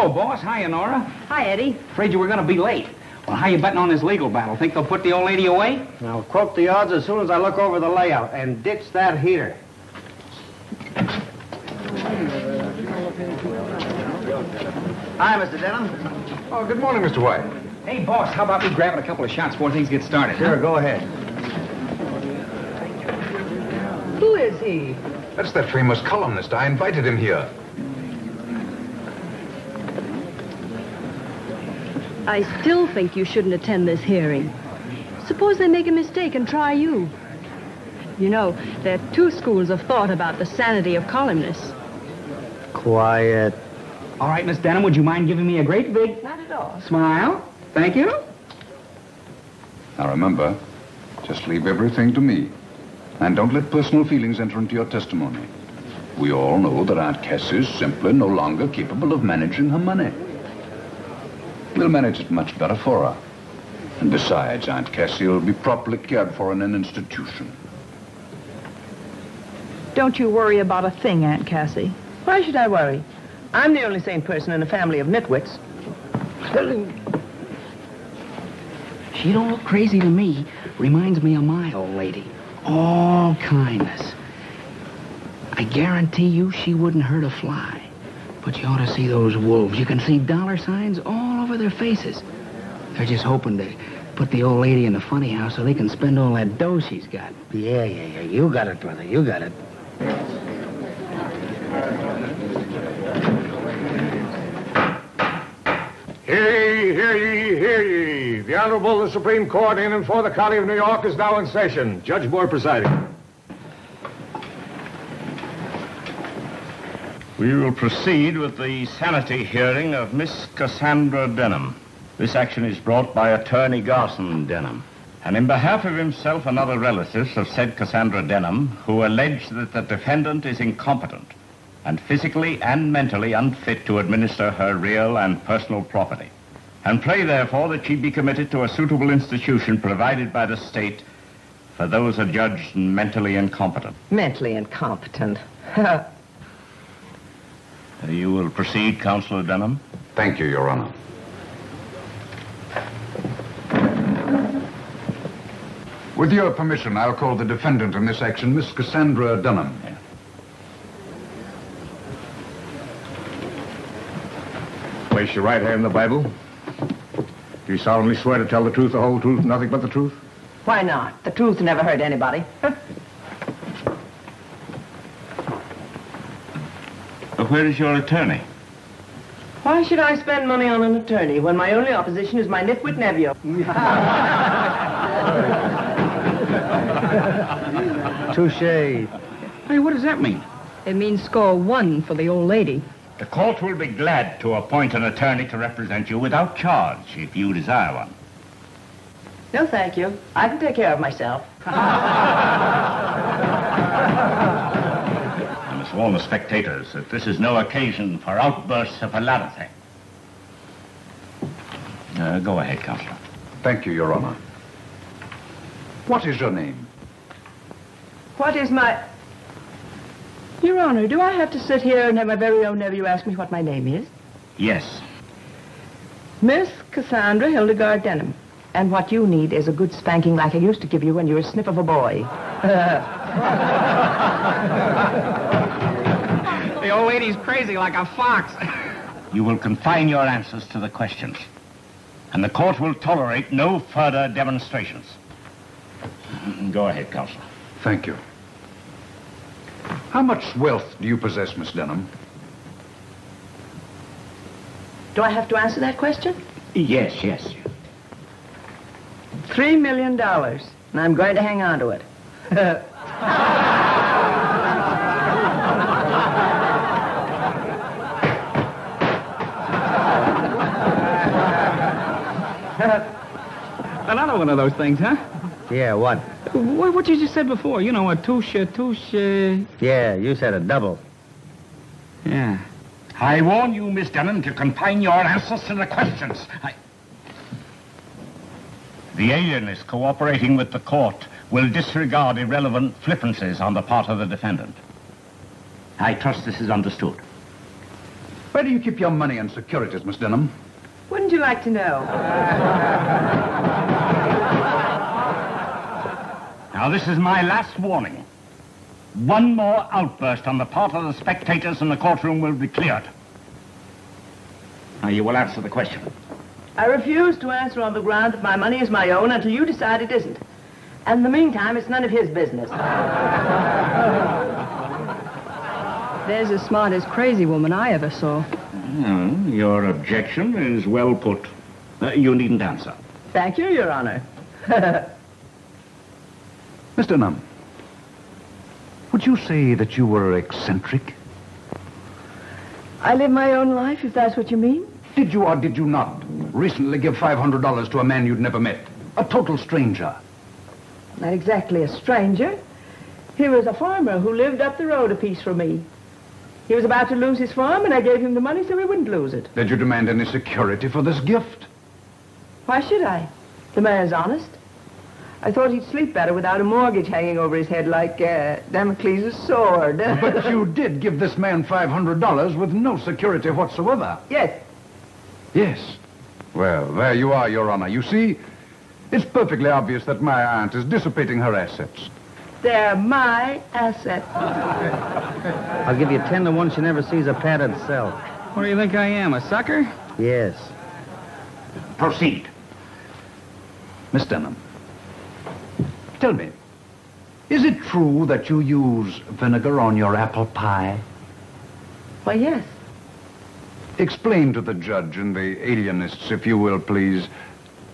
Hello, boss. Hiya, Nora. Hi, Eddie. Afraid you were going to be late. Well, how you betting on this legal battle? Think they'll put the old lady away? I'll quote the odds as soon as I look over the layout and ditch that heater. Hi, Mr. Denham. Oh, good morning, Mr. White. Hey, boss, how about me grabbing a couple of shots before things get started? Sure, go ahead. Who is he? That's that famous columnist. I invited him here. I still think you shouldn't attend this hearing. Suppose they make a mistake and try you. You know, there are two schools of thought about the sanity of columnists. Quiet. All right, Miss Denham, would you mind giving me a great big... Not at all. Smile? Thank you. Now remember, just leave everything to me. And don't let personal feelings enter into your testimony. We all know that Aunt Cass is simply no longer capable of managing her money. We'll manage it much better for her. And besides, Aunt Cassie will be properly cared for in an institution. Don't you worry about a thing, Aunt Cassie. Why should I worry? I'm the only sane person in a family of nitwits. She don't look crazy to me. Reminds me of my old lady. All kindness. I guarantee you she wouldn't hurt a fly. But you ought to see those wolves. You can see dollar signs all over their faces. They're just hoping to put the old lady in the funny house so they can spend all that dough she's got. Yeah. You got it, brother. You got it. Hear ye, hear ye. The Honorable the Supreme Court in and for the County of New York is now in session. Judge Moore presiding. We will proceed with the sanity hearing of Miss Cassandra Denham. This action is brought by Attorney Garson Denham, and in behalf of himself and other relatives of said Cassandra Denham, who allege that the defendant is incompetent and physically and mentally unfit to administer her real and personal property, and pray, therefore, that she be committed to a suitable institution provided by the state for those adjudged mentally incompetent. Mentally incompetent. You will proceed, Counselor Denham. Thank you, Your Honor. With your permission, I'll call the defendant in this action, Miss Cassandra Denham. Yeah. Place your right hand in the Bible. Do you solemnly swear to tell the truth, the whole truth, nothing but the truth? Why not? The truth never hurt anybody. Where is your attorney? Why should I spend money on an attorney when my only opposition is my nitwit nephew? Touche. Hey, what does that mean? It means score 1 for the old lady. The court will be glad to appoint an attorney to represent you without charge, if you desire one. No, thank you. I can take care of myself. I must warn the spectators that this is no occasion for outbursts of hilarity. Go ahead, Counselor. Thank you, Your Honor. What is your name? What is my... Your Honor, do I have to sit here and have my very own nephew ask me what my name is? Yes. Miss Cassandra Hildegard Denham. And what you need is a good spanking like I used to give you when you were a snip of a boy. The old lady's crazy like a fox. You will confine your answers to the questions, and the court will tolerate no further demonstrations. Go ahead, Counselor. Thank you. How much wealth do you possess, Miss Denham? Do I have to answer that question? Yes. $3 million, and I'm going to hang on to it. Another one of those things, huh? Yeah, what? What you just said before, you know, a touche. Yeah, you said a double. Yeah. I warn you, Miss Denham, to confine your answers to the questions. The alienist cooperating with the court will disregard irrelevant flippancies on the part of the defendant. I trust this is understood. Where do you keep your money and securities, Miss Denham? Wouldn't you like to know? Now, this is my last warning. One more outburst on the part of the spectators and the courtroom will be cleared. Now, you will answer the question. I refuse to answer on the ground that my money is my own until you decide it isn't. And in the meantime, it's none of his business. There's the smartest crazy woman I ever saw. Your objection is well put. You needn't answer. Thank you, Your Honor. Miss Denham, would you say that you were eccentric? I live my own life, if that's what you mean. Did you or did you not recently give $500 to a man you'd never met? A total stranger? Not exactly a stranger. He was a farmer who lived up the road a piece from me. He was about to lose his farm, and I gave him the money so he wouldn't lose it. Did you demand any security for this gift? Why should I? The man's honest. I thought he'd sleep better without a mortgage hanging over his head like Damocles' sword. But you did give this man $500 with no security whatsoever. Yes. Yes. Well, there you are, Your Honor. You see, it's perfectly obvious that my aunt is dissipating her assets. They're my assets. I'll give you 10 to 1 she never sees a padded cell. What do you think I am, a sucker? Yes. Proceed. Miss Denham, tell me, is it true that you use vinegar on your apple pie? Why, yes. Explain to the judge and the alienists, if you will, please,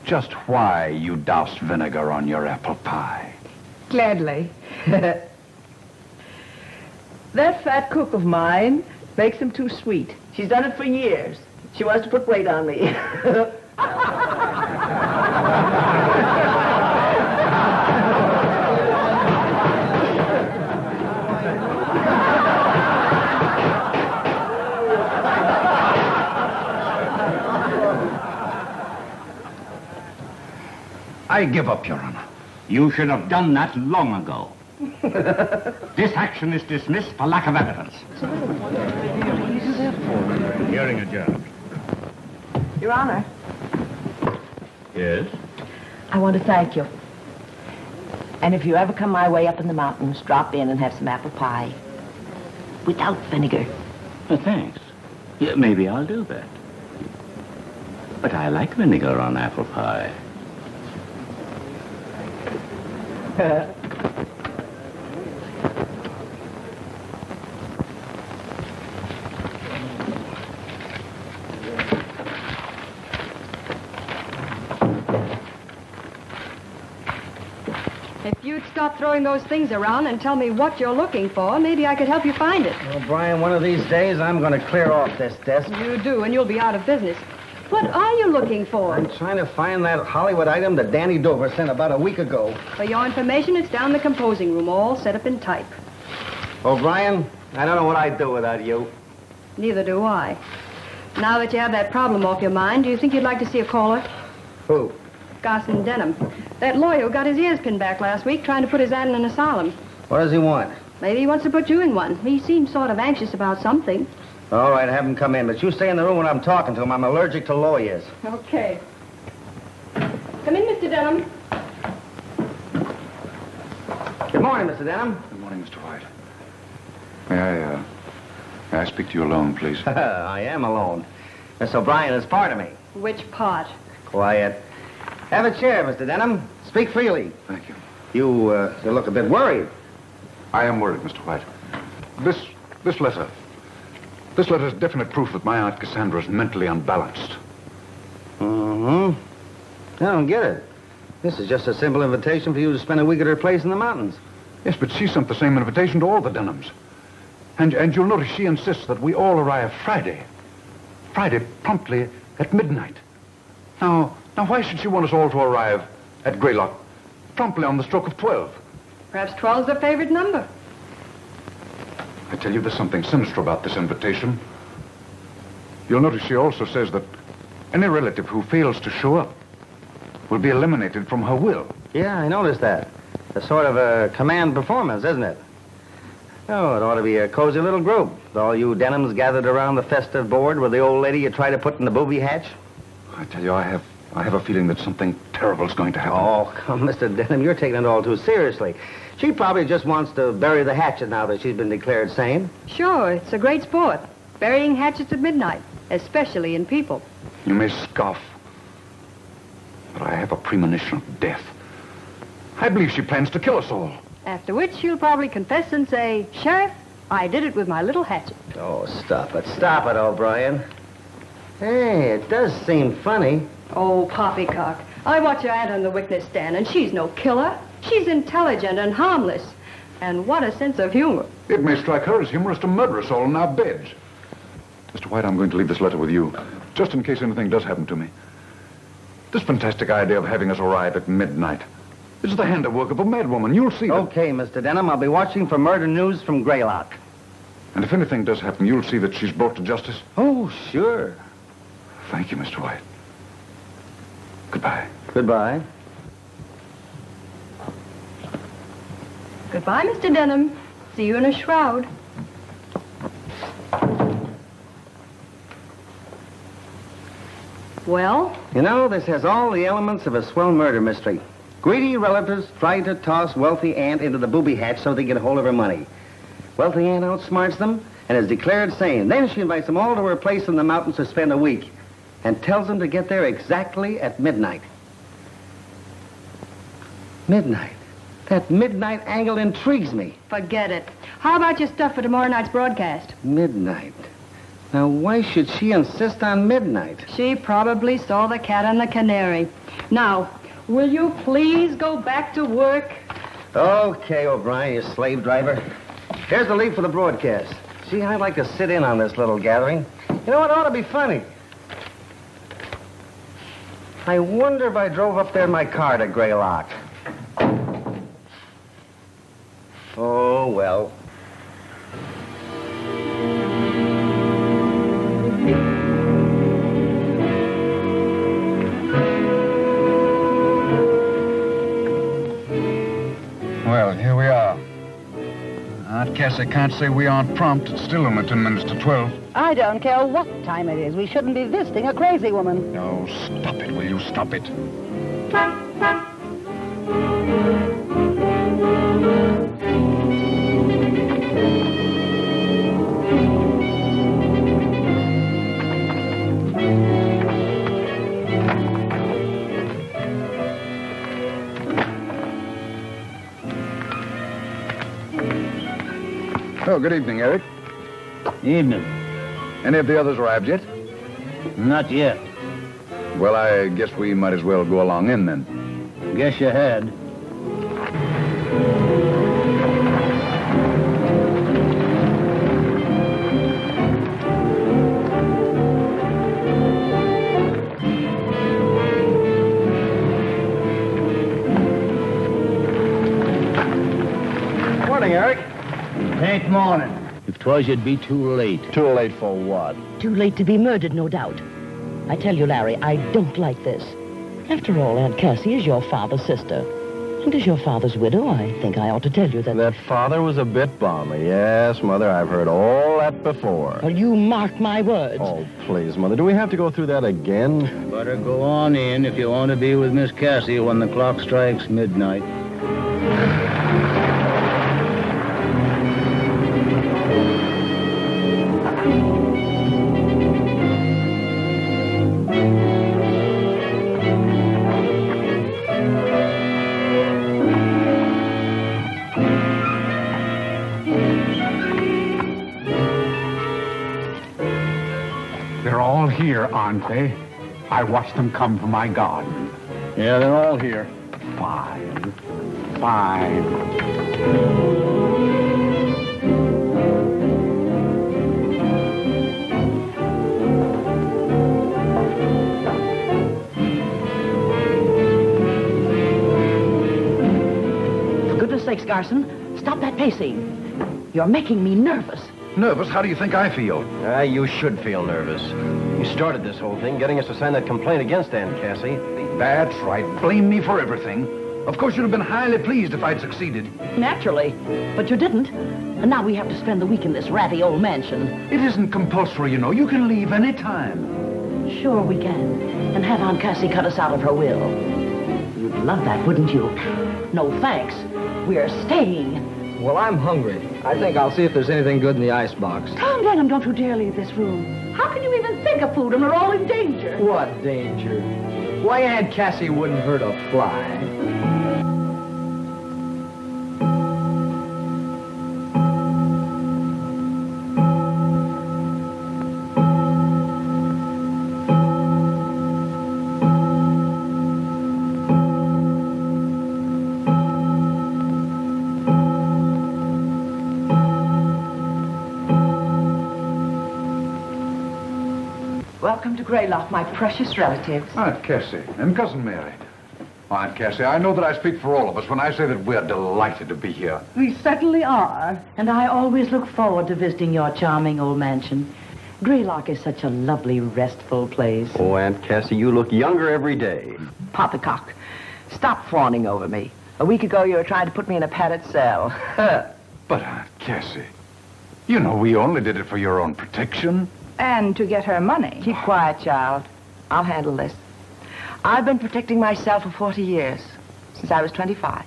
just why you doused vinegar on your apple pie. Gladly. That fat cook of mine makes them too sweet. She's done it for years. She wants to put weight on me. I give up, Your Honor. You should have done that long ago. This action is dismissed for lack of evidence. Hearing adjourned. Your Honor, Yes? I want to thank you. And if you ever come my way up in the mountains, drop in and have some apple pie. Without vinegar. Thanks. Yeah, maybe I'll do that. But I like vinegar on apple pie. If you'd stop throwing those things around and tell me what you're looking for, maybe I could help you find it. Well, Brian, one of these days I'm going to clear off this desk. You do, and you'll be out of business. What are you looking for? I'm trying to find that Hollywood item that Danny Dover sent about a week ago. For your information, it's down in the composing room, all set up in type. Oh, Brian, I don't know what I'd do without you. Neither do I. Now that you have that problem off your mind, do you think you'd like to see a caller? Who? Garson Denham. That lawyer who got his ears pinned back last week trying to put his aunt in an asylum. What does he want? Maybe he wants to put you in one. He seems sort of anxious about something. All right, have him come in, but you stay in the room when I'm talking to him. I'm allergic to lawyers. Okay. Come in, Mr. Denham. Good morning, Mr. Denham. Good morning, Mr. White. May I speak to you alone, please? I am alone. Miss O'Brien is part of me. Which part? Quiet. Have a chair, Mr. Denham. Speak freely. Thank you. You look a bit worried. I am worried, Mr. White. This letter is definite proof that my Aunt Cassandra is mentally unbalanced. Mm-hmm. I don't get it. This is just a simple invitation for you to spend a week at her place in the mountains. Yes, but she sent the same invitation to all the Denhams. And you'll notice she insists that we all arrive Friday. Friday, promptly at midnight. Now, why should she want us all to arrive at Greylock promptly on the stroke of 12? Perhaps 12's their favorite number. I tell you, there's something sinister about this invitation. You'll notice she also says that any relative who fails to show up will be eliminated from her will. Yeah, I noticed that. A sort of a command performance, isn't it? Oh, it ought to be a cozy little group. With all you Denhams gathered around the festive board with the old lady you try to put in the booby hatch. I tell you, I have a feeling that something terrible's going to happen. Oh, come, Mr. Denham, you're taking it all too seriously. She probably just wants to bury the hatchet now that she's been declared sane. Sure, it's a great sport. Burying hatchets at midnight, especially in people. You may scoff, but I have a premonition of death. I believe she plans to kill us all. After which she'll probably confess and say, Sheriff, I did it with my little hatchet. Oh, stop it, O'Brien. Hey, it does seem funny. Oh, poppycock. I watch your aunt on the witness stand, and she's no killer. She's intelligent and harmless. And what a sense of humor. It may strike her as humorous to murder us all in our beds. Mr. White, I'm going to leave this letter with you, just in case anything does happen to me. This fantastic idea of having us arrive at midnight is the handiwork of a madwoman. You'll see that. Okay, Mr. Denham, I'll be watching for murder news from Greylock. And if anything does happen, you'll see that she's brought to justice. Oh, sure. Thank you, Mr. White. Goodbye. Goodbye. Goodbye, Mr. Denham. See you in a shroud. Well? You know, this has all the elements of a swell murder mystery. Greedy relatives try to toss wealthy aunt into the booby hatch so they get hold of her money. Wealthy aunt outsmarts them and is declared sane. Then she invites them all to her place in the mountains to spend a week and tells them to get there exactly at midnight. Midnight. That midnight angle intrigues me. Forget it. How about your stuff for tomorrow night's broadcast? Midnight. Now, why should she insist on midnight? She probably saw the cat and the canary. Now, will you please go back to work? Okay, O'Brien, you slave driver. Here's the lead for the broadcast. See, I'd like to sit in on this little gathering. You know, it ought to be funny. I wonder if I drove up there in my car to Greylock. Oh, well. Well, here we are. Aunt Cassie can't say we aren't prompt. It's still only 10 minutes to 12. I don't care what time it is. We shouldn't be visiting a crazy woman. No, stop it, will you? Stop it. Oh, good evening, Eric. Evening. Any of the others arrived yet? Not yet. Well, I guess we might as well go along in then. Guess you had. Morning, Eric. Ain't morning. If 'twas, you'd be too late. Too late for what? Too late to be murdered, no doubt. I tell you, Larry, I don't like this. After all, Aunt Cassie is your father's sister. And as your father's widow, I think I ought to tell you that... That father was a bit balmy. Yes, Mother, I've heard all that before. Well, you mark my words. Oh, please, Mother, do we have to go through that again? Better go on in if you want to be with Miss Cassie when the clock strikes midnight. They're all here, aren't they? I watched them come from my garden. Yeah, they're all here. Fine. Fine. For goodness sakes, Garson, stop that pacing. You're making me nervous. Nervous? How do you think I feel? You should feel nervous. You started this whole thing, getting us to sign that complaint against Aunt Cassie. That's right. Blame me for everything. Of course, you'd have been highly pleased if I'd succeeded. Naturally. But you didn't. And now we have to spend the week in this ratty old mansion. It isn't compulsory, you know. You can leave any time. Sure we can. And have Aunt Cassie cut us out of her will. You'd love that, wouldn't you? No thanks. We're staying. Well, I'm hungry. I think I'll see if there's anything good in the icebox. Tom Denham, don't you dare leave this room. How can you even think of food when we're all in danger? What danger? Why, Aunt Cassie wouldn't hurt a fly. Welcome to Greylock, my precious relatives. Aunt Cassie and Cousin Mary. Aunt Cassie, I know that I speak for all of us when I say that we're delighted to be here. We certainly are. And I always look forward to visiting your charming old mansion. Greylock is such a lovely, restful place. Oh, Aunt Cassie, you look younger every day. Poppycock, stop fawning over me. A week ago, you were trying to put me in a padded cell. But, Aunt Cassie, you know we only did it for your own protection. And to get her money. Keep quiet, child. I'll handle this. I've been protecting myself for 40 years, since I was 25.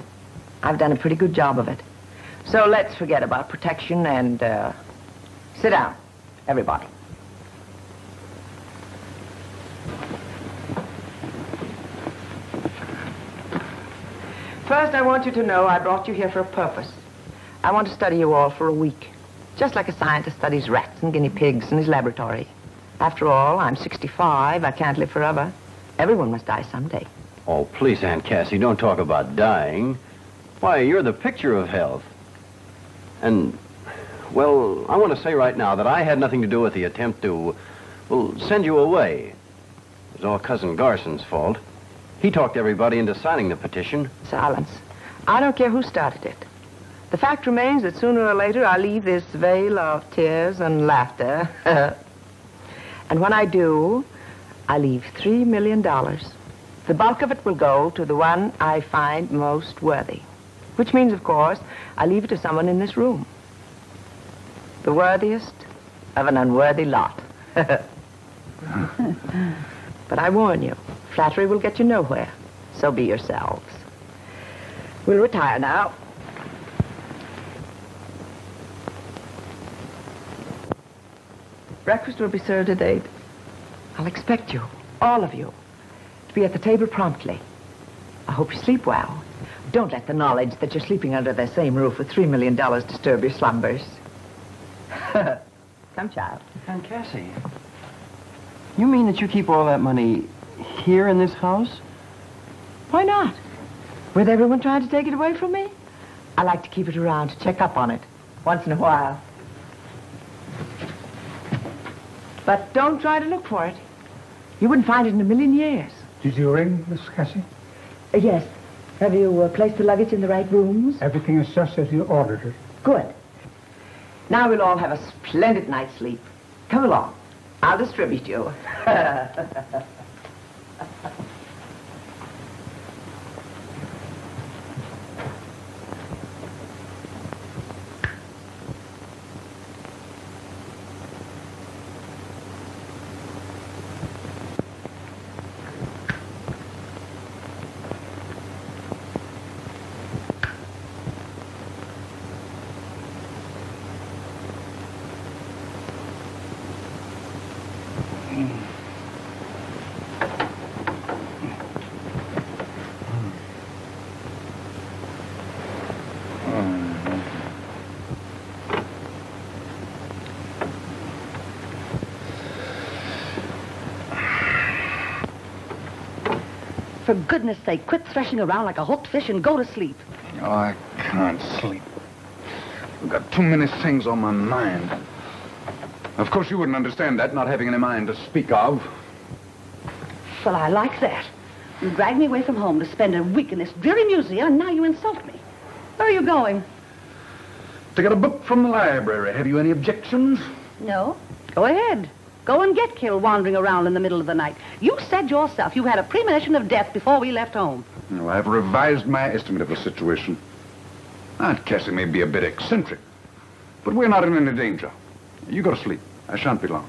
I've done a pretty good job of it. So let's forget about protection and, sit down, everybody. First, I want you to know I brought you here for a purpose. I want to study you all for a week. Just like a scientist studies rats and guinea pigs in his laboratory. After all, I'm 65. I can't live forever. Everyone must die someday. Oh, please, Aunt Cassie, don't talk about dying. Why, you're the picture of health. And, well, I want to say right now that I had nothing to do with the attempt to, well, send you away. It was all Cousin Garson's fault. He talked everybody into signing the petition. Silence. I don't care who started it. The fact remains that sooner or later I'll leave this vale of tears and laughter. And when I do, I leave $3 million. The bulk of it will go to the one I find most worthy. Which means, of course, I leave it to someone in this room. The worthiest of an unworthy lot. But I warn you, flattery will get you nowhere. So be yourselves. We'll retire now. Breakfast will be served at 8. I'll expect you, all of you, to be at the table promptly. I hope you sleep well. Don't let the knowledge that you're sleeping under the same roof with $3 million disturb your slumbers. Come, child. Aunt Cassie, you mean that you keep all that money here in this house? Why not? With everyone trying to take it away from me? I like to keep it around to check up on it once in a while. But don't try to look for it. You wouldn't find it in a million years. Did you ring, Miss Cassie? Yes. Have you placed the luggage in the right rooms? Everything is just as you ordered it. Good. Now we'll all have a splendid night's sleep. Come along. I'll distribute you. For goodness sake, quit threshing around like a hooked fish and go to sleep. Oh, I can't sleep. I've got too many things on my mind. Of course, you wouldn't understand that, not having any mind to speak of. Well, I like that. You dragged me away from home to spend a week in this dreary museum, and now you insult me. Where are you going? To get a book from the library. Have you any objections? No. Go ahead. go and get killed wandering around in the middle of the night. You said yourself you had a premonition of death before we left home. No, I've revised my estimate of the situation. Aunt Cassie may be a bit eccentric, but we're not in any danger. You go to sleep. I shan't be long.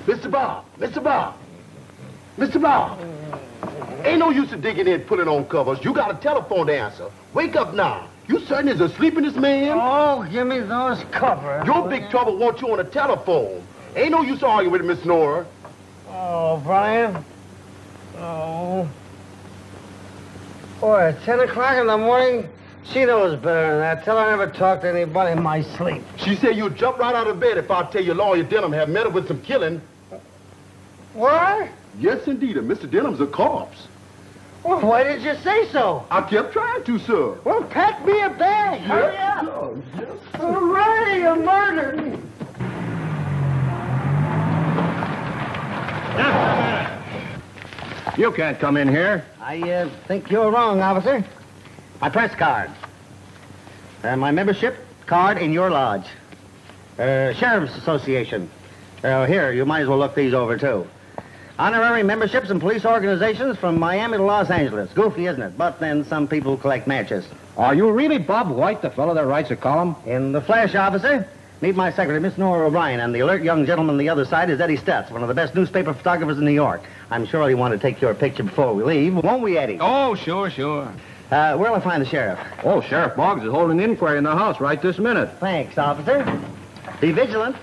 Mr. Bob, Mr. Bob, Mr. Bob. Ain't no use of digging in pulling on covers. You got a telephone to answer. Wake up now. You certain is asleep in this man? Oh, give me those covers. Your big trouble wants you on the telephone. Ain't no use arguing with Miss Nora. Oh, Brian. Oh. Boy, at 10 o'clock in the morning, she knows better than that. Tell her I never talk to anybody in my sleep. She said you'd jump right out of bed if I tell you Lawyer Denham had met her with some killing. What? Yes, indeed. And Mr. Denham's a corpse. Well, why did you say so? I kept trying to, sir. Well, pack me a bag. Hurry up. Oh, yes. Hooray, a murder. You can't come in here. I think you're wrong, officer. My press card. My membership card in your lodge. Sheriff's Association. Here, you might as well look these over, too. Honorary memberships in police organizations from Miami to Los Angeles. Goofy, isn't it? But then some people collect matches. Are you really Bob White, the fellow that writes a column? In the flesh, officer. Meet my secretary, Miss Nora O'Brien, and the alert young gentleman on the other side is Eddie Stutz, one of the best newspaper photographers in New York. I'm sure he'll want to take your picture before we leave, won't we, Eddie? Oh, sure, sure. Where'll I find the sheriff? Oh, Sheriff Boggs is holding an inquiry in the house right this minute. Thanks, officer. Be vigilant.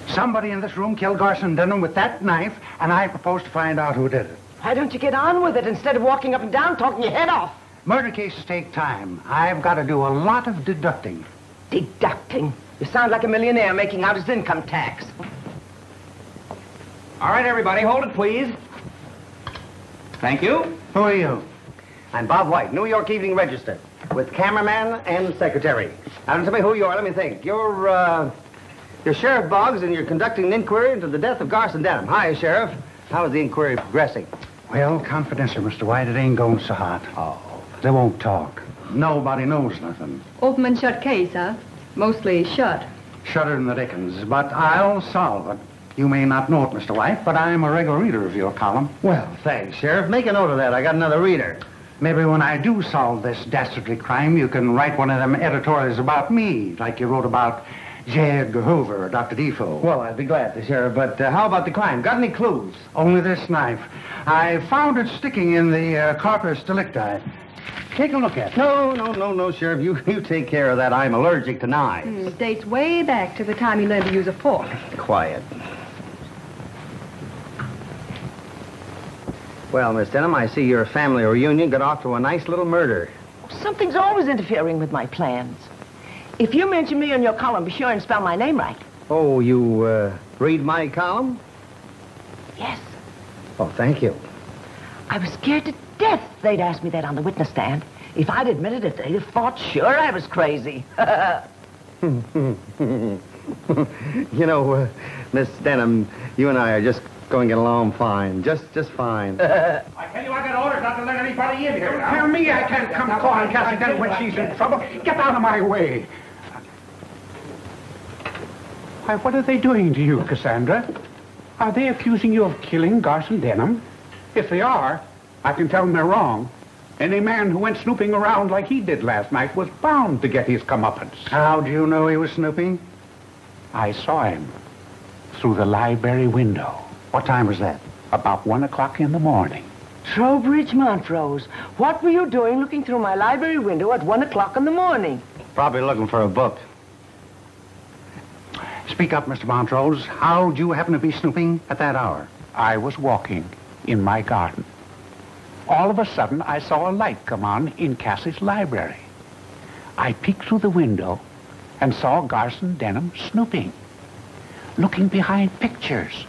Somebody in this room killed Garson Denham with that knife, and I propose to find out who did it. Why don't you get on with it instead of walking up and down talking your head off? Murder cases take time. I've got to do a lot of deducting. Deducting? You sound like a millionaire making out his income tax. All right, everybody, hold it, please. Thank you. Who are you? I'm Bob White, New York Evening Register, with cameraman and secretary. Now, tell me who you are. Let me think. You're Sheriff Boggs, and you're conducting an inquiry into the death of Garson Denham. Hi, Sheriff. How is the inquiry progressing? Well, confidential, Mr. White. It ain't going so hot. Oh. They won't talk. Nobody knows nothing. Open and shut case, huh? Mostly shut. Shudder in the dickens, but I'll solve it. You may not know it, Mr. White, but I'm a regular reader of your column. Well, thanks, Sheriff. Make a note of that. I got another reader. Maybe when I do solve this dastardly crime, you can write one of them editorials about me, like you wrote about J. Edgar Hoover or Dr. Defoe. Well, I'd be glad to, Sheriff, but how about the crime? Got any clues? Only this knife. I found it sticking in the corpus delicti. Take a look at it. No, Sheriff. You take care of that. I'm allergic to knives. Dates way back to the time he learned to use a fork. Quiet. Well, Miss Denham, I see your family reunion got off to a nice little murder. Something's always interfering with my plans. If you mention me in your column, be sure and spell my name right. Oh, you read my column? Yes. Oh, thank you. I was scared to death they'd ask me that on the witness stand. If I'd admitted it, they'd have thought sure I was crazy. You know, Miss Denham, you and I are just going to get along fine. Just fine. I tell you, I got orders not to let anybody in here. Don't tell me I can't come calling Cassie Denham when she's in trouble. Get out of my way. Why, what are they doing to you, Cassandra? Are they accusing you of killing Garson Denham? If they are, I can tell them they're wrong. Any man who went snooping around like he did last night was bound to get his comeuppance. How do you know he was snooping? I saw him through the library window. What time was that? About 1 o'clock in the morning. Trowbridge Montrose, what were you doing looking through my library window at 1 o'clock in the morning? Probably looking for a book. Speak up, Mr. Montrose. How'd you happen to be snooping at that hour? I was walking in my garden. All of a sudden, I saw a light come on in Cassie's library. I peeked through the window and saw Garson Denham snooping, looking behind pictures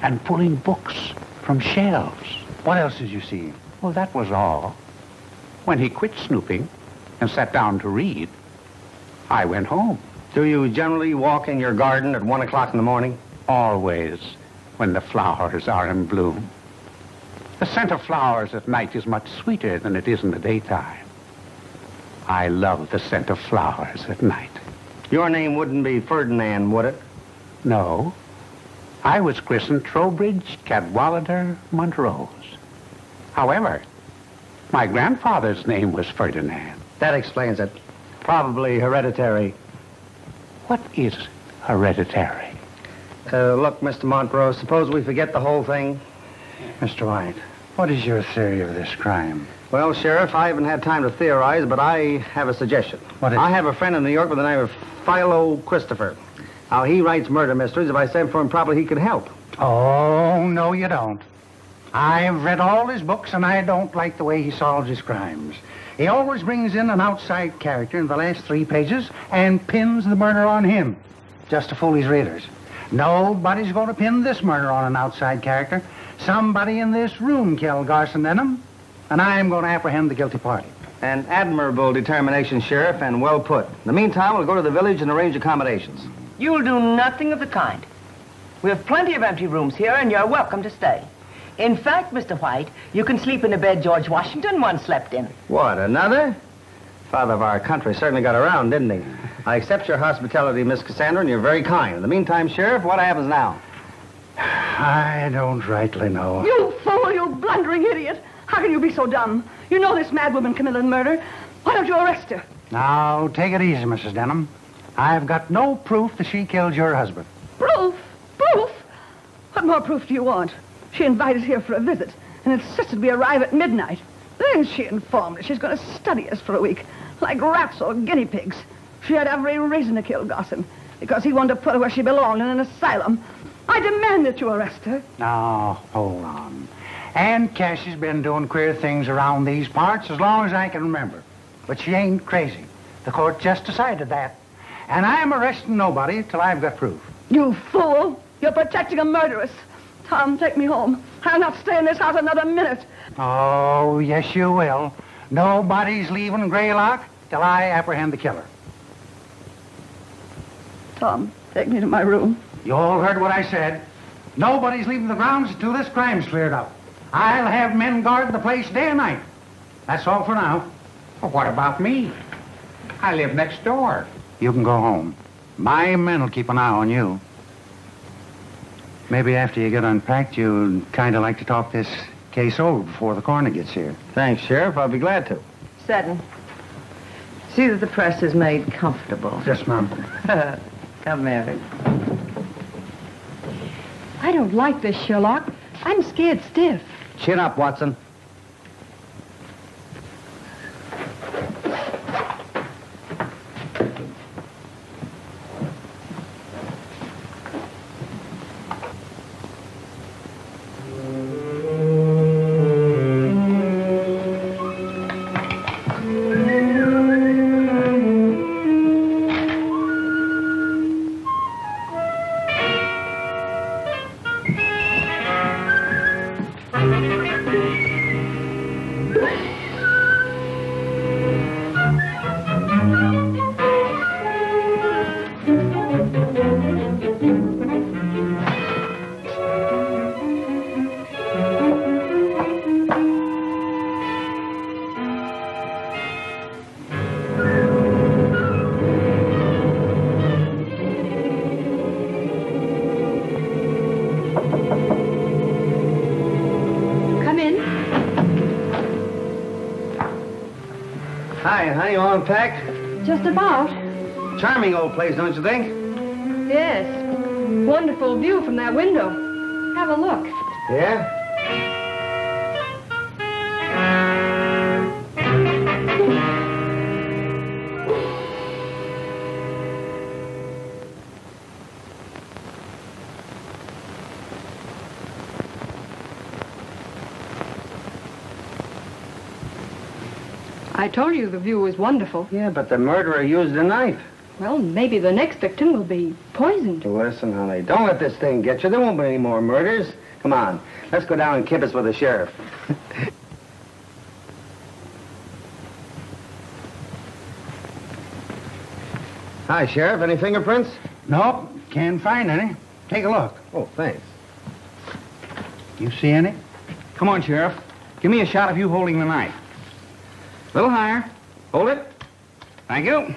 and pulling books from shelves. What else did you see? Well, that was all. When he quit snooping and sat down to read, I went home. Do you generally walk in your garden at 1 o'clock in the morning? Always, when the flowers are in bloom. The scent of flowers at night is much sweeter than it is in the daytime. I love the scent of flowers at night. Your name wouldn't be Ferdinand, would it? No. I was christened Trowbridge Cadwallader Montrose. However, my grandfather's name was Ferdinand. That explains it. Probably hereditary. What is hereditary? Look, Mr. Montrose, suppose we forget the whole thing? Mr. White, what is your theory of this crime? Well, Sheriff, I haven't had time to theorize, but I have a suggestion. What is I have a friend in New York with the name of Philo Christopher. Now, he writes murder mysteries. If I sent for him, probably he could help. Oh, no, you don't. I've read all his books, and I don't like the way he solves his crimes. He always brings in an outside character in the last 3 pages and pins the murder on him, just to fool his readers. Nobody's going to pin this murder on an outside character. Somebody in this room killed Garson Denham, and I'm going to apprehend the guilty party. An admirable determination, Sheriff, and well put. In the meantime, we'll go to the village and arrange accommodations. You'll do nothing of the kind. We have plenty of empty rooms here, and you're welcome to stay. In fact, Mr. White, you can sleep in a bed George Washington once slept in. What, another? Father of our country certainly got around, didn't he? I accept your hospitality, Miss Cassandra, and you're very kind. In the meantime, Sheriff, what happens now? I don't rightly know. You fool, you blundering idiot. How can you be so dumb? You know this madwoman committed murder. Why don't you arrest her? Now, take it easy, Mrs. Denham. I've got no proof that she killed your husband. Proof? Proof? What more proof do you want? She invited here for a visit and insisted we arrive at midnight. Then she informed us she's going to study us for a week, like rats or guinea pigs. She had every reason to kill Garson, because he wanted to put her where she belonged, in an asylum. I demand that you arrest her. Now, hold on. Aunt Cassie's been doing queer things around these parts as long as I can remember. But she ain't crazy. The court just decided that. And I'm arresting nobody till I've got proof. You fool! You're protecting a murderess. Tom, take me home. I'll not stay in this house another minute. Oh, yes, you will. Nobody's leaving Greylock till I apprehend the killer. Tom, take me to my room. You all heard what I said. Nobody's leaving the grounds until this crime's cleared up. I'll have men guard the place day and night. That's all for now. Well, what about me? I live next door. You can go home. My men will keep an eye on you. Maybe after you get unpacked, you'd kind of like to talk this case over before the coroner gets here. Thanks, Sheriff. I'll be glad to. Seton, see that the press is made comfortable. Yes, ma'am. Come, Mary. I don't like this, Sherlock. I'm scared stiff. Chin up, Watson. Hi, honey, all unpacked? Just about. Charming old place, don't you think? Yes. Wonderful view from that window. Have a look. Yeah? I told you the view was wonderful. Yeah, but the murderer used a knife. Well, maybe the next victim will be poisoned. Listen, honey, don't let this thing get you. There won't be any more murders. Come on, let's go down and kip us with the sheriff. Hi, Sheriff. Any fingerprints? Nope, can't find any. Take a look. Oh, thanks. You see any? Come on, Sheriff. Give me a shot of you holding the knife. A little higher. Hold it. Thank you.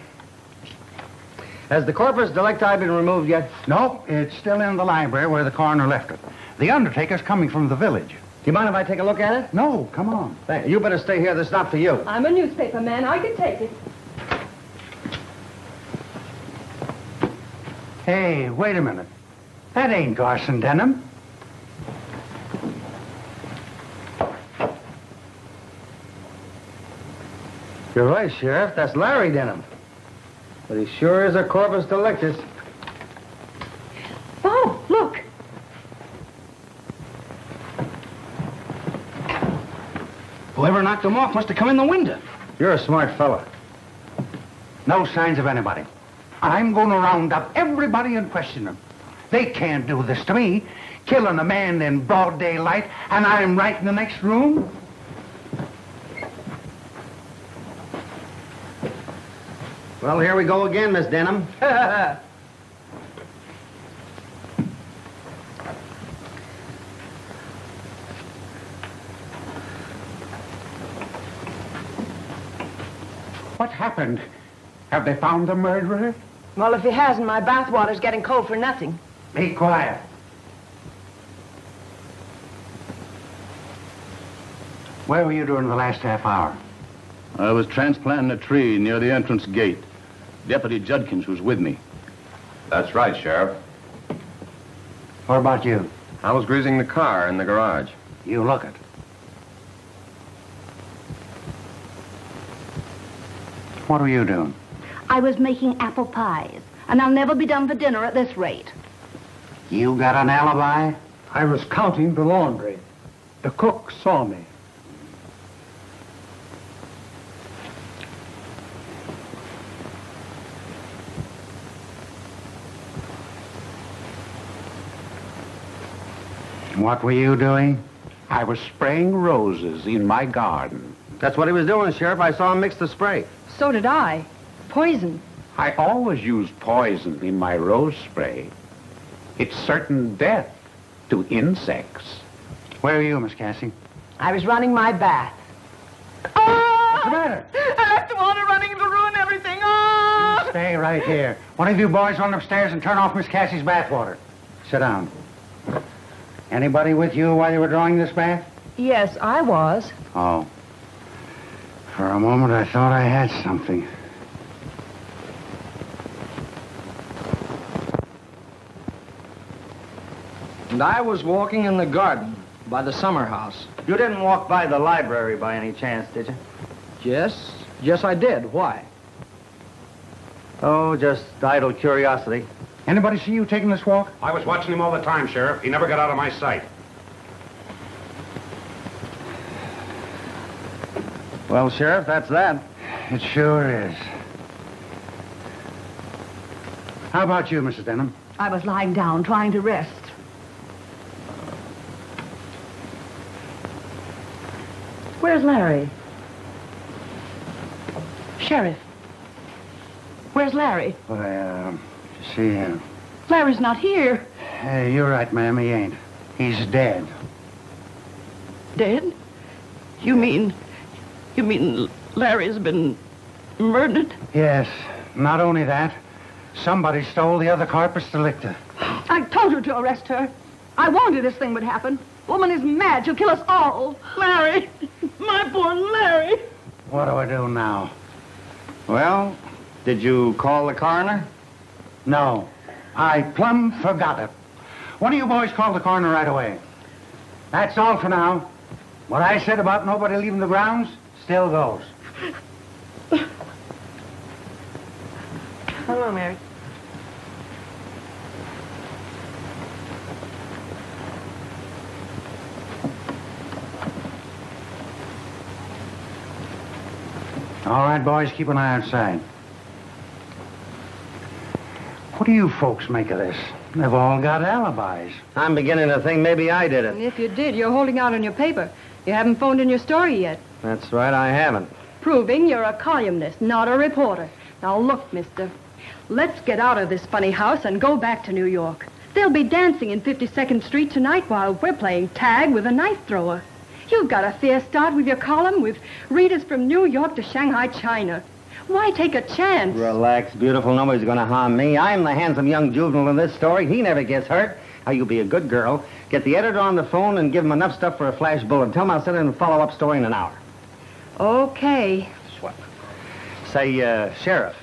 Has the corpus delicti been removed yet? Nope, it's still in the library where the coroner left it. The undertaker's coming from the village. Do you mind if I take a look at it? No, come on. You better stay here. This is not for you. I'm a newspaper man. I can take it. Hey, wait a minute. That ain't Garson Denham. You're right, Sheriff. That's Larry Denham. But he sure is a corpus delictus. Oh, look. Whoever knocked him off must have come in the window. You're a smart fella. No signs of anybody. I'm going to round up everybody and question them. They can't do this to me, killing a man in broad daylight, and I'm right in the next room. Well, here we go again, Miss Denham. What happened? Have they found the murderer? Well, if he hasn't, my bathwater's getting cold for nothing. Be quiet. Where were you during the last half hour? I was transplanting a tree near the entrance gate. Deputy Judkins was with me. That's right, Sheriff. What about you? I was greasing the car in the garage. You look it. What were you doing? I was making apple pies, and I'll never be done for dinner at this rate. You got an alibi? I was counting the laundry. The cook saw me. What were you doing? I was spraying roses in my garden. That's what he was doing, Sheriff. I saw him mix the spray. So did I. Poison. I always use poison in my rose spray. It's certain death to insects. Where are you, Miss Cassie? I was running my bath. What's the matter? I left the water running to ruin everything. Oh! Stay right here. One of you boys run upstairs and turn off Miss Cassie's bathwater. Sit down. Anybody with you while you were drawing this bath? Yes, I was. Oh. For a moment, I thought I had something. And I was walking in the garden by the summer house. You didn't walk by the library by any chance, did you? Yes, I did. Why? Oh, just idle curiosity. Anybody see you taking this walk? I was watching him all the time, Sheriff. He never got out of my sight. Well, Sheriff, that's that. It sure is. How about you, Mrs. Denham? I was lying down, trying to rest. Where's Larry? Sheriff. Where's Larry? Well, see, Larry's not here. hey, you're right, ma'am, he ain't. He's dead. Dead? You mean Larry's been murdered? Yes, not only that, somebody stole the other corpus delicti. I told you to arrest her. I warned you this thing would happen. Woman is mad. She'll kill us all. Larry. My poor Larry. What do I do now? Well, did you call the coroner? No, I plumb forgot it. One of you boys call the coroner right away. That's all for now. What I said about nobody leaving the grounds still goes. Hello, Mary. All right, boys, keep an eye outside. What do you folks make of this? They've all got alibis. I'm beginning to think maybe I did And it. if you did, you're holding out on your paper. You haven't phoned in your story yet. That's right, I haven't. Proving you're a columnist, not a reporter. Now look, mister. Let's get out of this funny house and go back to New York. They'll be dancing in 52nd Street tonight while we're playing tag with a knife thrower. You've got a fair start with your column with readers from New York to Shanghai, China. Why take a chance? Relax, beautiful. Nobody's going to harm me. I'm the handsome young juvenile in this story. He never gets hurt. Now, you be a good girl. Get the editor on the phone and give him enough stuff for a flash bulletin. Tell him I'll send in a follow-up story in an hour. Okay. Swell. Say, Sheriff,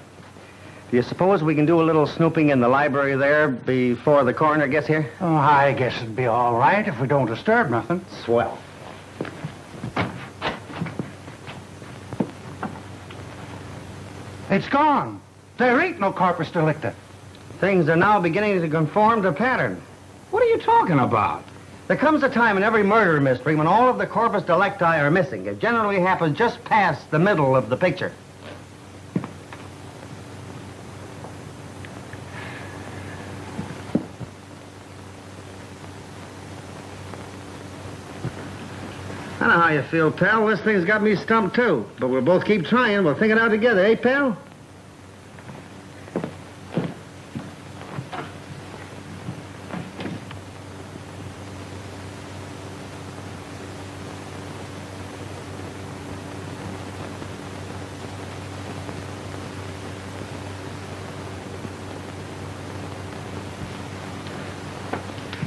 do you suppose we can do a little snooping in the library there before the coroner gets here? Oh, I guess it'd be all right if we don't disturb nothing. Swell. It's gone. There ain't no corpus delicti. Things are now beginning to conform to pattern. What are you talking about? There comes a time in every murder mystery when all of the corpus delicti are missing. It generally happens just past the middle of the picture. I know how you feel, pal. This thing's got me stumped, too. But we'll both keep trying. We'll think it out together, eh, pal?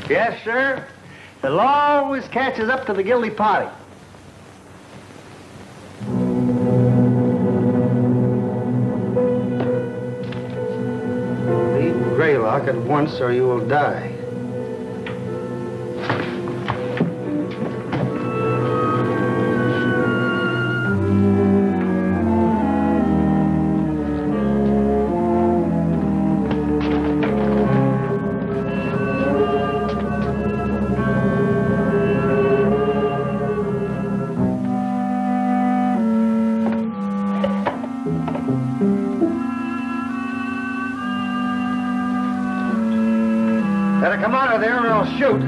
Yes, sir. The law always catches up to the guilty party. Leave Greylock at once or you will die. Better come out of there or I'll shoot.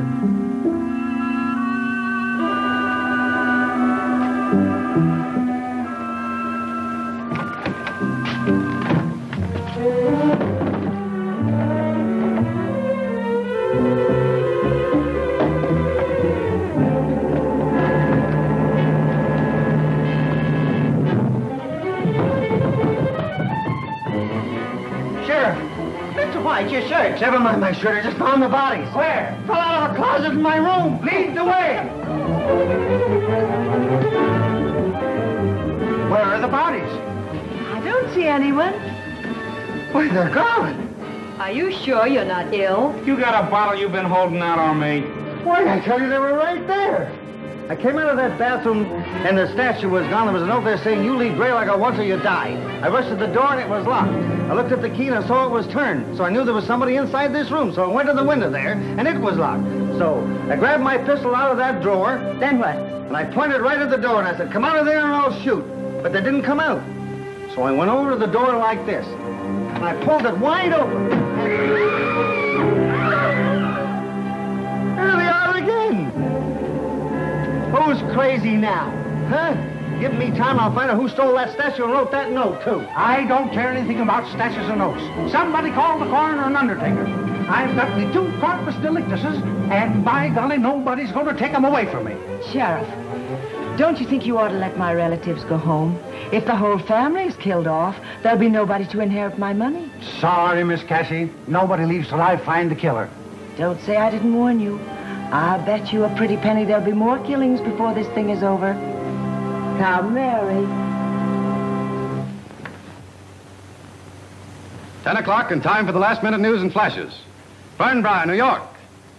Your shirt. Never mind my shirt. I just found the bodies. Where? Fell out of a closet in my room. Lead the way. Where are the bodies? I don't see anyone. Why, they're gone. Are you sure you're not ill? You got a bottle you've been holding out on me. Why, I tell you, they were right there. I came out of that bathroom, and the statue was gone. There was a note there saying, you leave Greylock once or you die. I rushed to the door, and it was locked. I looked at the key, and I saw it was turned. So I knew there was somebody inside this room. So I went to the window there, and it was locked. So I grabbed my pistol out of that drawer. Then what? And I pointed right at the door, and I said, come out of there, or I'll shoot. But they didn't come out. So I went over to the door like this, and I pulled it wide open. There they are again. Who's crazy now? Huh? Give me time, I'll find out who stole that statue and wrote that note, too. I don't care anything about statues and notes. Somebody call the coroner and undertaker. I've got the 2 corpus delictuses, and by golly, nobody's going to take them away from me. Sheriff, don't you think you ought to let my relatives go home? If the whole family is killed off, there'll be nobody to inherit my money. Sorry, Miss Cassie. Nobody leaves till I find the killer. Don't say I didn't warn you. I'll bet you a pretty penny there'll be more killings before this thing is over. Now, Mary. 10 o'clock and time for the last-minute news and flashes. Fernbriar, New York.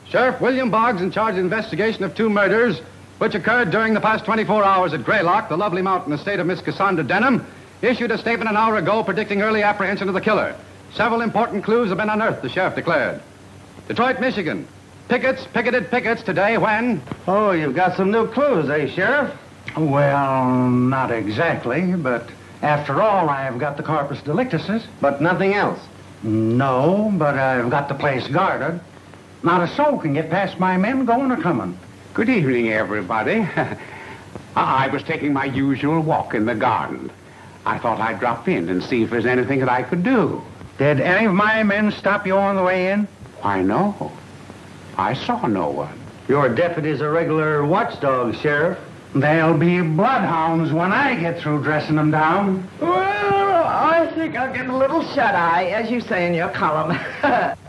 Sheriff William Boggs, in charge of the investigation of 2 murders which occurred during the past 24 hours at Greylock, the lovely mountain estate of Miss Cassandra Denham, issued a statement an hour ago predicting early apprehension of the killer. Several important clues have been unearthed, the sheriff declared. Detroit, Michigan. Pickets picketed pickets today when... Oh, you've got some new clues, eh, Sheriff? Well, not exactly, but after all, I've got the corpus delictuses. But nothing else? No, but I've got the place guarded. Not a soul can get past my men going or coming. Good evening, everybody. I was taking my usual walk in the garden. I thought I'd drop in and see if there's anything that I could do. Did any of my men stop you on the way in? Why, no. I saw no one. Your deputy's a regular watchdog, Sheriff. There'll be bloodhounds when I get through dressing them down. Well, I think I'll get a little shut-eye, as you say in your column.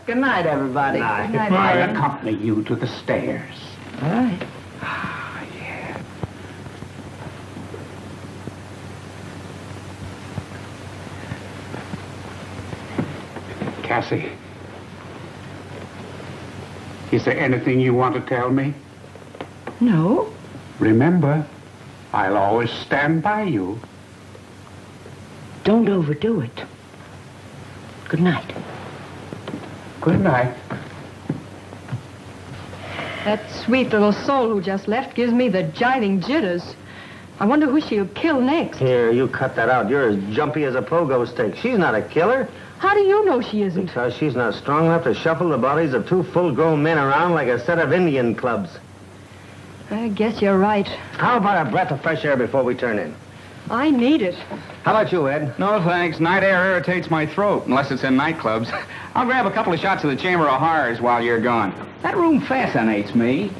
Good night, everybody. Good night. I accompany you to the stairs. All right. Ah, yeah. Cassie, is there anything you want to tell me? No. Remember, I'll always stand by you. Don't overdo it. Good night. Good night. That sweet little soul who just left gives me the jiving jitters. I wonder who she'll kill next. Here, you cut that out. You're as jumpy as a pogo stick. She's not a killer. How do you know she isn't? Because she's not strong enough to shuffle the bodies of 2 full-grown men around like a set of Indian clubs. I guess you're right. How about a breath of fresh air before we turn in? I need it. How about you, Ed? No, thanks. Night air irritates my throat, unless it's in nightclubs. I'll grab a couple of shots of the Chamber of Horrors while you're gone. That room fascinates me.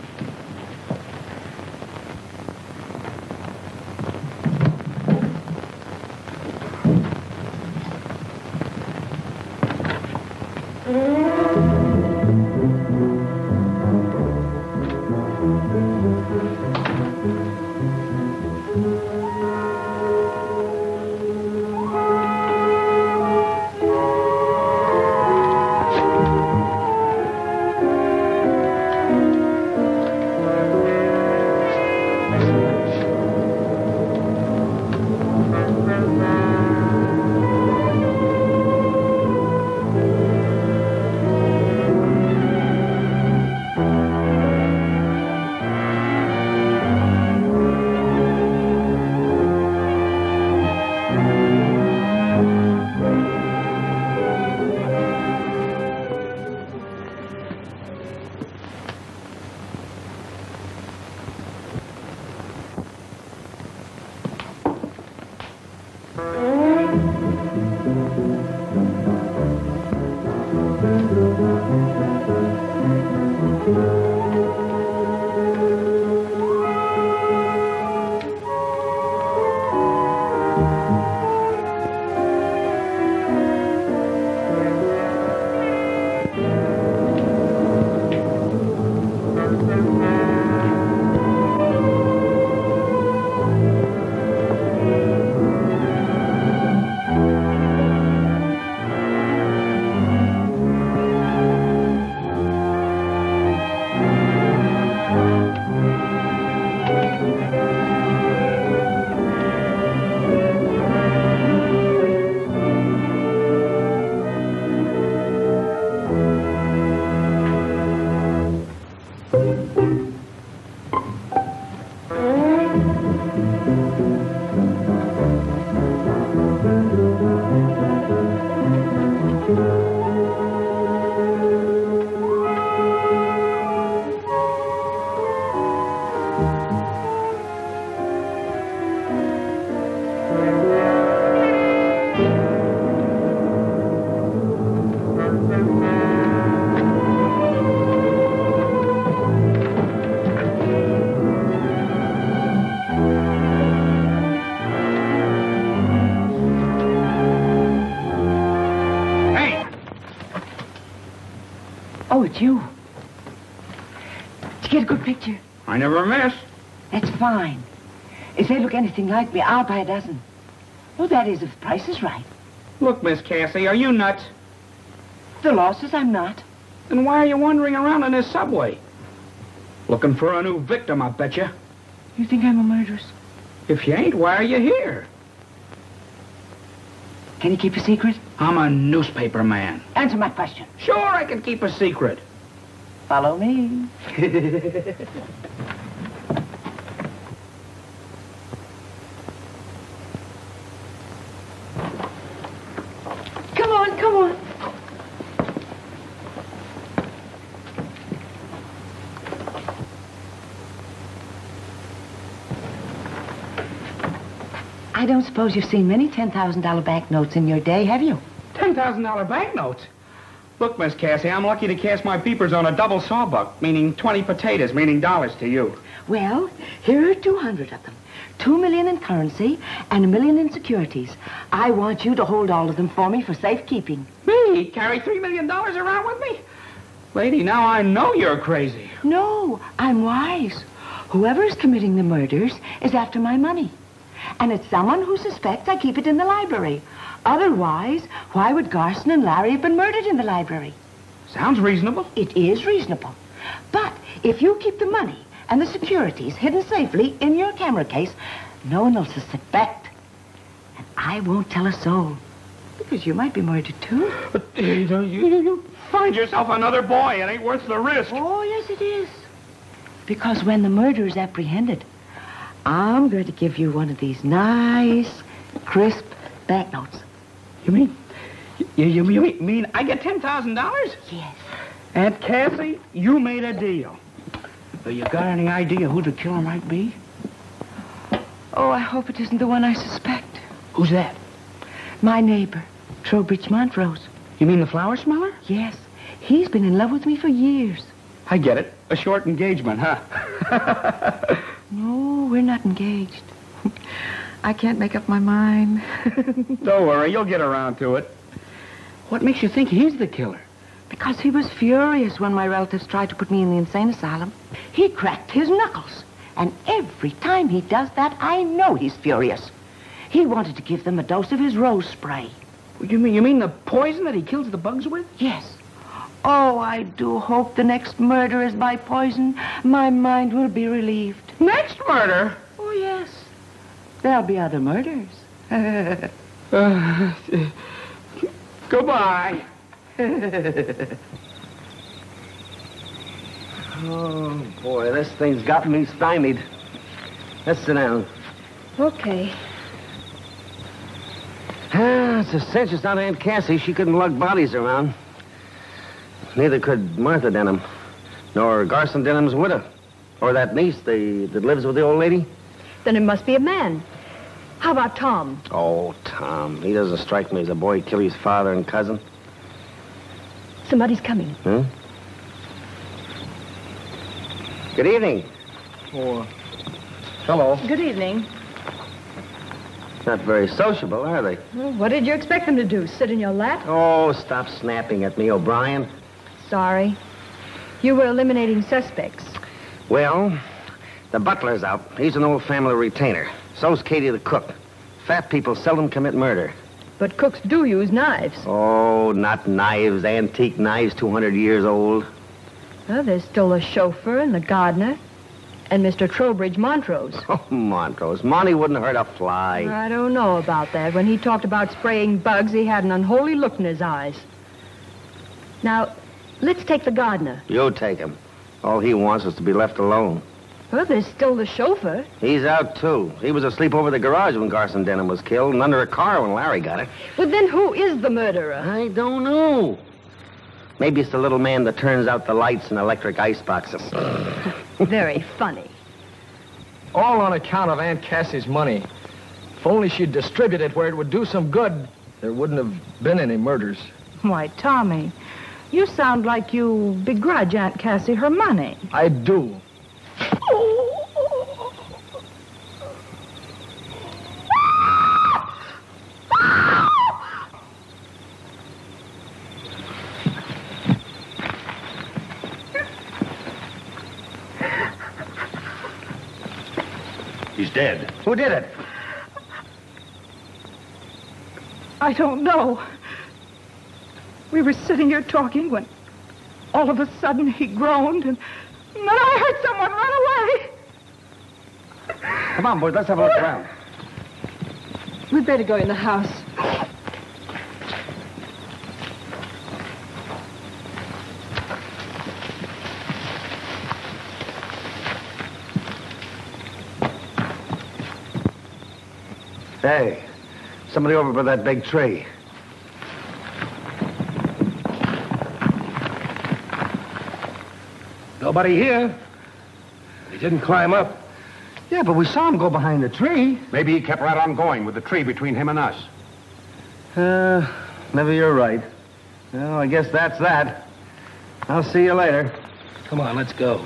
Oh, it's you. Did you get a good picture? I never miss. That's fine. If they look anything like me, I'll buy a dozen. Well, that is, if the price is right. Look, Miss Cassie, are you nuts? The law says I'm not. Then why are you wandering around in this subway? Looking for a new victim, I betcha. You think I'm a murderess? If you ain't, why are you here? Can you keep a secret? I'm a newspaper man. Answer my question. Sure, I can keep a secret. Follow me. Come on, come on. I don't suppose you've seen many $10,000 banknotes in your day, have you? $10,000 banknotes? Look, Miss Cassie, I'm lucky to cast my peepers on a double sawbuck, meaning 20 potatoes, meaning dollars to you. Well, here are 200 of them. 2 million in currency and 1 million in securities. I want you to hold all of them for me for safekeeping. Me? Carry $3 million around with me? Lady, now I know you're crazy. No, I'm wise. Whoever is committing the murders is after my money. And it's someone who suspects I keep it in the library. Otherwise, why would Garson and Larry have been murdered in the library? Sounds reasonable. It is reasonable. But if you keep the money and the securities hidden safely in your camera case, no one will suspect. And I won't tell a soul. Because you might be murdered, too. But you find yourself another boy. It ain't worth the risk. Oh, yes, it is. Because when the murderer is apprehended, I'm going to give you one of these nice, crisp banknotes. You mean I get $10,000? Yes. Aunt Cassie, you made a deal. You got any idea who the killer might be? Oh, I hope it isn't the one I suspect. Who's that? My neighbor, Trowbridge Montrose. You mean the flower smeller? Yes. He's been in love with me for years. I get it. A short engagement, huh? No, we're not engaged. I can't make up my mind. Don't worry, you'll get around to it. What makes you think he's the killer? Because he was furious when my relatives tried to put me in the insane asylum. He cracked his knuckles. And every time he does that, I know he's furious. He wanted to give them a dose of his rose spray. You mean the poison that he kills the bugs with? Yes. Oh, I do hope the next murder is by poison. My mind will be relieved. Next murder? Oh, yes. There'll be other murders. Goodbye. Oh, boy, this thing's got me stymied. Let's sit down. Okay. It's a cinch it's not Aunt Cassie. She couldn't lug bodies around. Neither could Martha Denham, nor Garson Denham's widow, or that niece that lives with the old lady. Then it must be a man. How about Tom? Oh, Tom. He doesn't strike me as a boy who'd kill his father and cousin. Somebody's coming. Huh? Good evening. Oh, hello. Good evening. Not very sociable, are they? Well, what did you expect them to do? Sit in your lap? Oh, stop snapping at me, O'Brien. Sorry. You were eliminating suspects. Well, the butler's out. He's an old family retainer. So's Katie the cook. Fat people seldom commit murder. But cooks do use knives. Oh, not knives. Antique knives, 200 years old. Well, there's still the chauffeur and the gardener and Mr. Trowbridge Montrose. Oh, Montrose. Monty wouldn't hurt a fly. I don't know about that. When he talked about spraying bugs, he had an unholy look in his eyes. Now, let's take the gardener. You take him. All he wants is to be left alone. Well, there's still the chauffeur. He's out, too. He was asleep over the garage when Garson Denham was killed and under a car when Larry got it. Well, then who is the murderer? I don't know. Maybe it's the little man that turns out the lights in electric ice boxes. Very funny. All on account of Aunt Cassie's money. If only she'd distribute it where it would do some good, there wouldn't have been any murders. Why, Tommy, you sound like you begrudge Aunt Cassie her money. I do. He's dead. Who did it? I don't know. We were sitting here talking when all of a sudden he groaned and then I heard someone run away. Come on, boys, let's have a look around. We'd better go in the house. Hey, somebody over by that big tree. Nobody here. He didn't climb up. Yeah, but we saw him go behind the tree. Maybe he kept right on going with the tree between him and us. Maybe you're right. Well, I guess that's that. I'll see you later. Come on, let's go.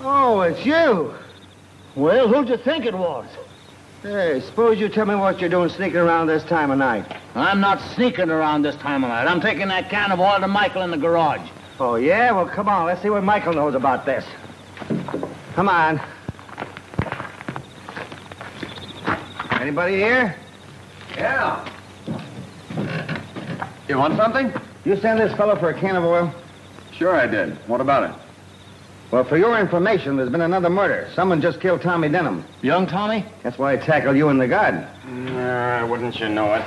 Oh, it's you. Well, who'd you think it was? Hey, suppose you tell me what you're doing sneaking around this time of night. I'm not sneaking around this time of night. I'm taking that can of oil to Michael in the garage. Oh, yeah? Well, come on. Let's see what Michael knows about this. Come on. Anybody here? Yeah. You want something? You send this fellow for a can of oil? Sure I did. What about it? Well, for your information, there's been another murder. Someone just killed Tommy Denham. Young Tommy? That's why I tackled you in the garden. Wouldn't you know it?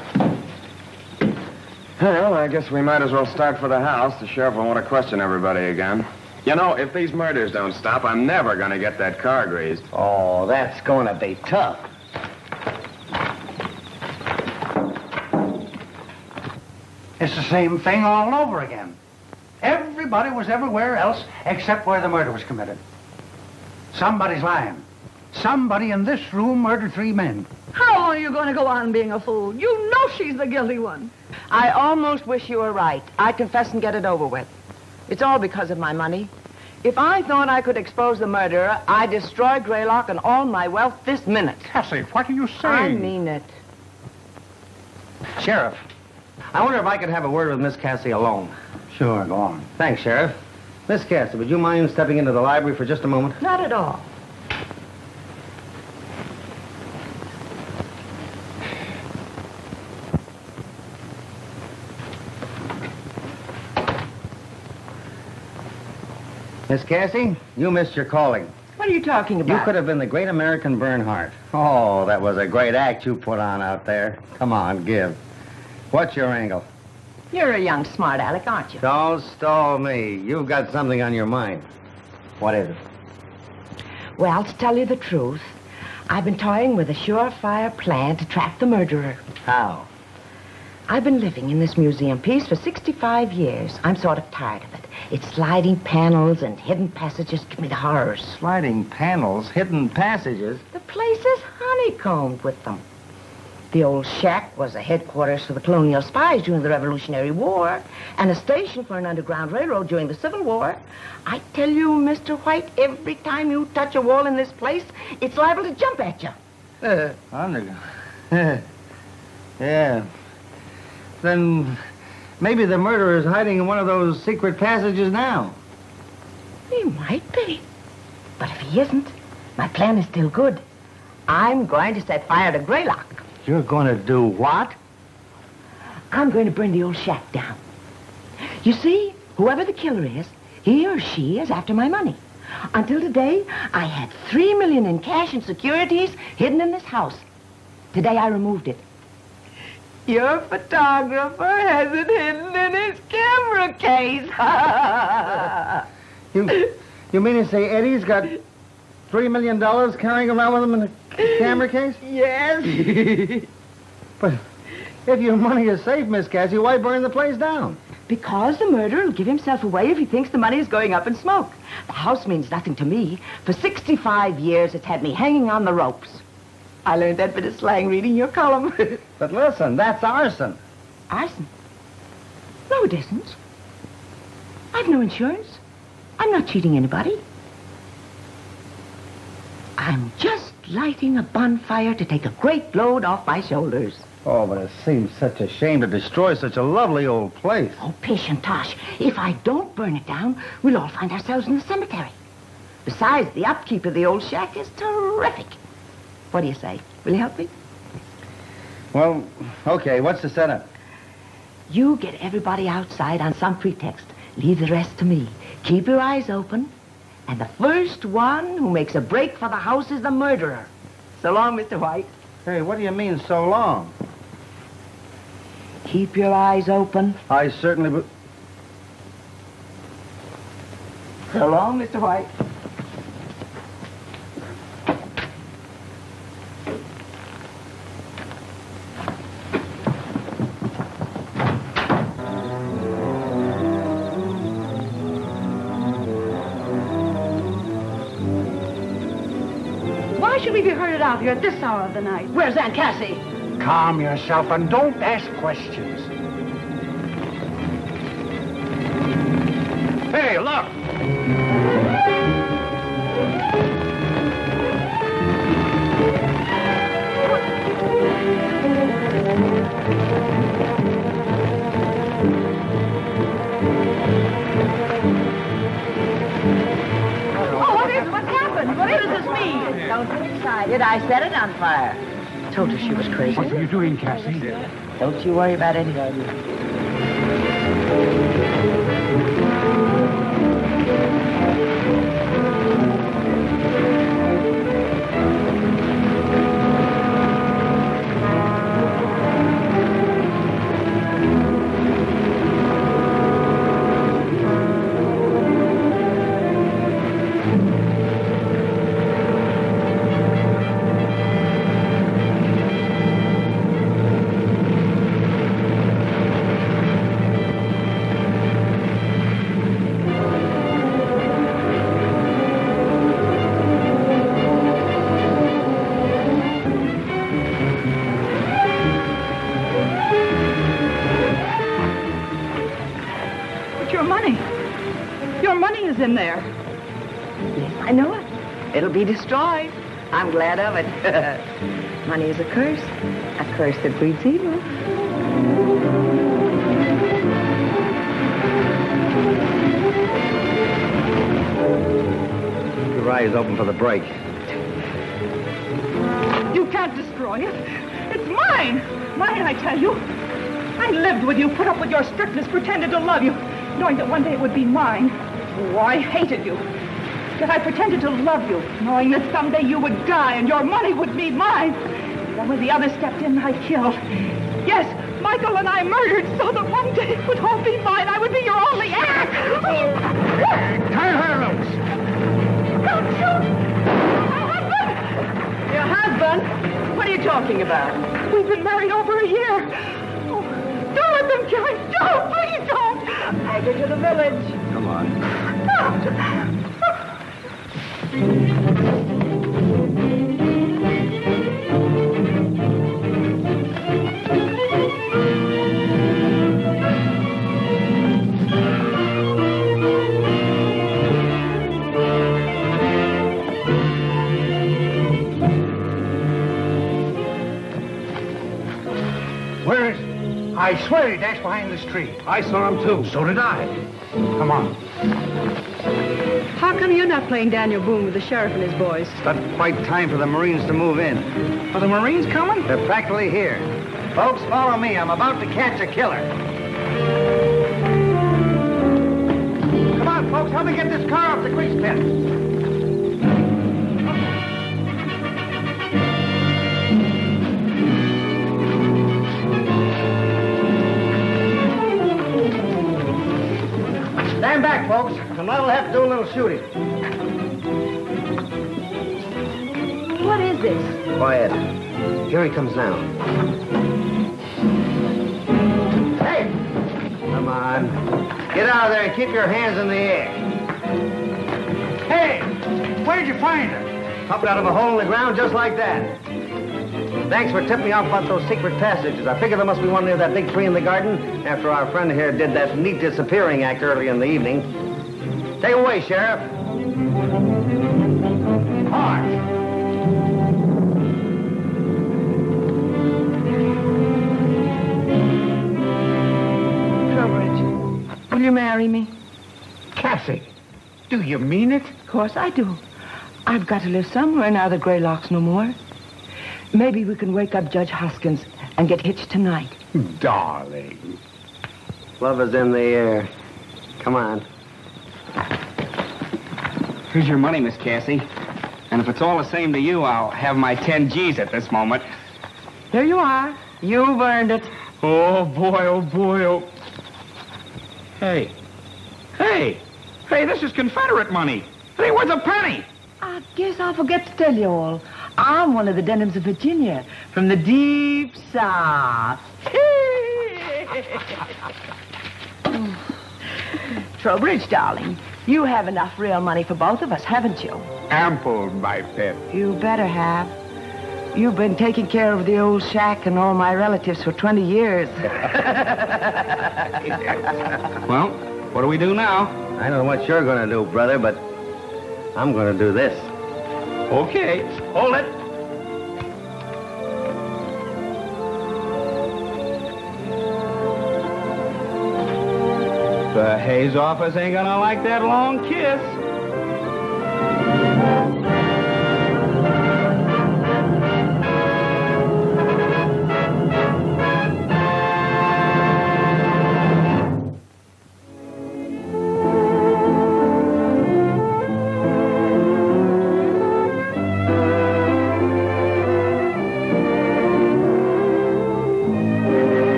Well, I guess we might as well start for the house. The sheriff will want to question everybody again. You know, if these murders don't stop, I'm never going to get that car greased. Oh, that's going to be tough. It's the same thing all over again. Everybody was everywhere else except where the murder was committed. Somebody's lying. Somebody in this room murdered 3 men. How long are you going to go on being a fool? You know she's the guilty one. I almost wish you were right. I'd confess and get it over with. It's all because of my money. If I thought I could expose the murderer, I'd destroy Greylock and all my wealth this minute. Cassie, what are you saying? I mean it. Sheriff, I wonder if I could have a word with Miss Cassie alone. Sure, go on. Thanks, Sheriff. Miss Cassie, would you mind stepping into the library for just a moment? Not at all. Miss Cassie, you missed your calling. What are you talking about? You could have been the great American Bernhardt. Oh, that was a great act you put on out there. Come on, give. What's your angle? You're a young smart aleck, aren't you? Don't stall me. You've got something on your mind. What is it? Well, to tell you the truth, I've been toying with a surefire plan to trap the murderer. How? I've been living in this museum piece for 65 years. I'm sort of tired of it. Its sliding panels and hidden passages give me the horrors. Sliding panels, hidden passages. The place is honeycombed with them. The old shack was a headquarters for the colonial spies during the Revolutionary War and a station for an underground railroad during the Civil War. I tell you, Mr. White, every time you touch a wall in this place, it's liable to jump at you. Underground. Yeah. Then maybe the murderer is hiding in one of those secret passages now. He might be. But if he isn't, my plan is still good. I'm going to set fire to Greylock. You're going to do what? I'm going to burn the old shack down. You see, whoever the killer is, he or she is after my money. Until today, I had $3 million in cash and securities hidden in this house. Today, I removed it. Your photographer has it hidden in his camera case. You mean to say Eddie's got $3 million carrying around with him in a camera case? Yes. But if your money is safe, Miss Cassie, why burn the place down? Because the murderer will give himself away if he thinks the money is going up in smoke. The house means nothing to me. For 65 years, it's had me hanging on the ropes. I learned that bit of slang reading your column. But listen, that's arson. Arson? No, it isn't. I've no insurance. I'm not cheating anybody. I'm just lighting a bonfire to take a great load off my shoulders. Oh, but it seems such a shame to destroy such a lovely old place. Oh, pish and tosh. If I don't burn it down, we'll all find ourselves in the cemetery. Besides, the upkeep of the old shack is terrific. What do you say? Will you help me? Well, okay, what's the setup? You get everybody outside on some pretext. Leave the rest to me. Keep your eyes open. And the first one who makes a break for the house is the murderer. So long, Mr. White. Hey, what do you mean, so long? Keep your eyes open. I certainly will. So long, Mr. White. Why should we be herded out here at this hour of the night? Where's Aunt Cassie? Calm yourself and don't ask questions. Hey, look! What's happened? What does this mean? Don't get excited. I set it on fire. Told her she was crazy. What are you doing, Cassie? Don't you worry about it. In there. Yes, I know it. It'll be destroyed. I'm glad of it. Money is a curse that breeds evil. Keep your eyes open for the break. You can't destroy it. It's mine. Mine, I tell you. I lived with you, put up with your strictness, pretended to love you, knowing that one day it would be mine. Oh, I hated you. Yet I pretended to love you, knowing that someday you would die and your money would be mine. Then when the others stepped in, I killed. Yes, Michael and I murdered so that one day it would all be mine. I would be your only heir. Tie her loose. Don't shoot! Your husband? What are you talking about? We've been married over a year. Oh, Don't kill him. Don't. Please don't. Take her to the village. Come on. Where is he? I swear he dashed behind this tree. I saw him, too. So did I. Come on. How come you're not playing Daniel Boone with the sheriff and his boys? It's not quite time for the Marines to move in. Are the Marines coming? They're practically here. Folks, follow me. I'm about to catch a killer. Come on, folks. Help me get this car off the grease pit. Stand back, folks. And I'll have to do a little shooting. What is this? Quiet. Here he comes now. Hey! Come on. Get out of there and keep your hands in the air. Hey! Where'd you find her? Popped out of a hole in the ground just like that. Thanks for tipping me off about those secret passages. I figure there must be one near that big tree in the garden after our friend here did that neat disappearing act early in the evening. Take away, Sheriff. Hard. Trowbridge, will you marry me? Cassie, do you mean it? Of course I do. I've got to live somewhere now that Greylock's no more. Maybe we can wake up Judge Hoskins and get hitched tonight. Darling. Love is in the air. Come on. Here's your money, Miss Cassie. And if it's all the same to you, I'll have my 10 G's at this moment. Here you are. You've earned it. Oh, boy, oh, boy, oh. Hey. Hey! Hey, this is Confederate money. It ain't worth a penny. I guess I'll forget to tell you all. I'm one of the Denhams of Virginia, from the deep south. Trowbridge, darling, you have enough real money for both of us, haven't you? Ample, my pet. You better have. You've been taking care of the old shack and all my relatives for 20 years. Well, what do we do now? I don't know what you're going to do, brother, but I'm going to do this. Okay. Hold it. The Hayes office ain't gonna like that long kiss.